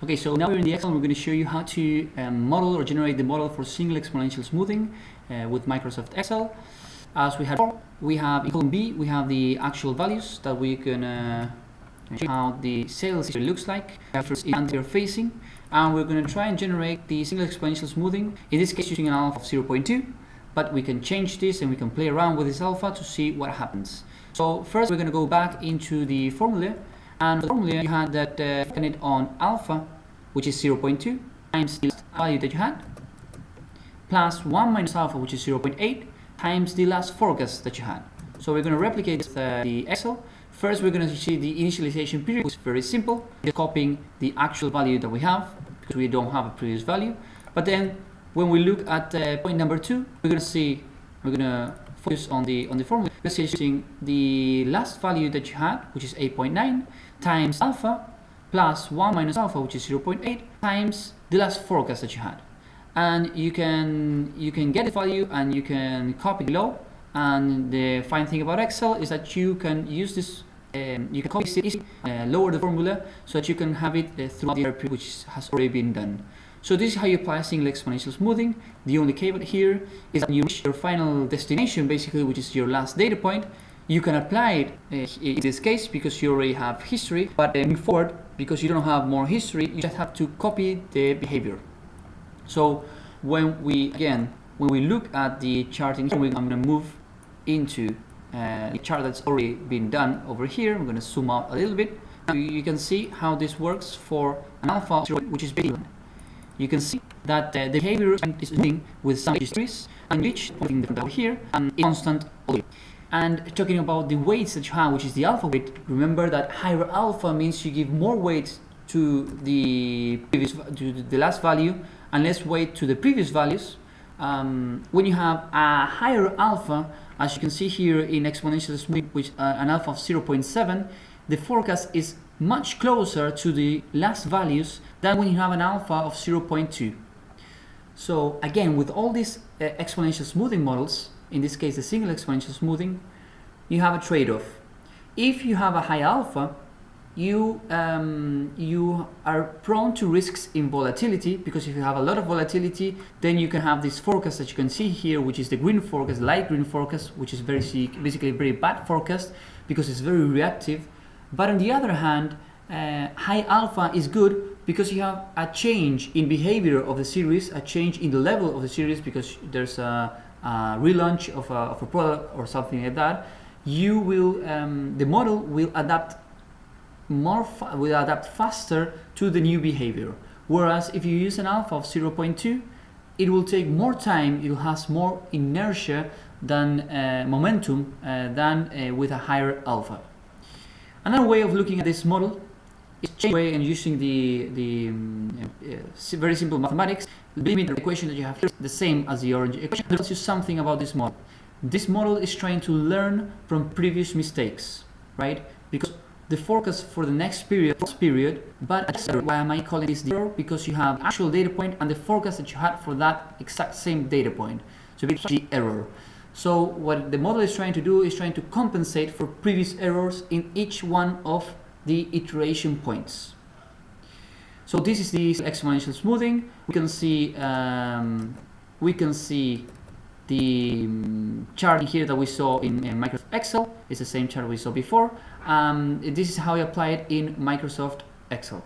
Okay, so now we're in the Excel and we're going to show you how to model or generate the model for single exponential smoothing with Microsoft Excel. As we had before, we have in column B, we have the actual values that we can show how the sales history looks like after interfacing, and we're going to try and generate the single exponential smoothing, in this case using an alpha of 0.2, but we can change this and we can play around with this alpha to see what happens. So first we're going to go back into the formula, and for the formula you had that depended on alpha, which is 0.2 times the value that you had, plus 1 minus alpha, which is 0.8 times the last forecast that you had. So we're going to replicate this, the Excel. First we're going to see the initialization period, which is very simple, just copying the actual value that we have because we don't have a previous value. But then when we look at point number 2, we're going to focus on the formula. We're using the last value that you had, which is 8.9 times alpha plus 1 minus alpha, which is 0.8 times the last forecast that you had. And you can get the value and you can copy below. And the fine thing about Excel is that you can use this, you can copy it easily, lower the formula so that you can have it throughout the period, which has already been done. So this is how you apply single exponential smoothing. The only caveat here is that when you reach your final destination, basically, which is your last data point, you can apply it in this case because you already have history, but moving forward, because you don't have more history, you just have to copy the behavior. So when we look at the chart in here, I'm going to move into the chart that's already been done over here. I'm going to zoom out a little bit. Now you can see how this works for an alpha, which is baseline. You can see that the behavior is moving with some histories, and each pointing over here and constant all the way. And talking about the weights that you have, which is the alpha weight, remember that higher alpha means you give more weight to the last value and less weight to the previous values. When you have a higher alpha, as you can see here in exponential smoothing, which an alpha of 0.7, the forecast is much closer to the last values than when you have an alpha of 0.2. So again, with all these exponential smoothing models, in this case the single exponential smoothing, you have a trade-off. If you have a high alpha, you are prone to risks in volatility, because if you have a lot of volatility, then you can have this forecast that you can see here, which is the green forecast, light green forecast, which is basically a very bad forecast because it's very reactive. But on the other hand, high alpha is good because you have a change in behavior of the series, a change in the level of the series, because there's a relaunch of a product or something like that. You will the model will adapt faster to the new behavior. Whereas if you use an alpha of 0.2, it will take more time, it has more inertia than momentum than with a higher alpha. Another way of looking at this model is changing way and using the very simple mathematics. The limit equation that you have here is the same as the orange equation. It tells you something about this model. This model is trying to learn from previous mistakes, right? Because the forecast for the next period, but why am I calling this the error? Because you have actual data point and the forecast that you had for that exact same data point. So it's the error. So what the model is trying to do is trying to compensate for previous errors in each one of the iteration points. So this is the exponential smoothing. We can see the chart here that we saw in Microsoft Excel. It's the same chart we saw before. This is how you apply it in Microsoft Excel.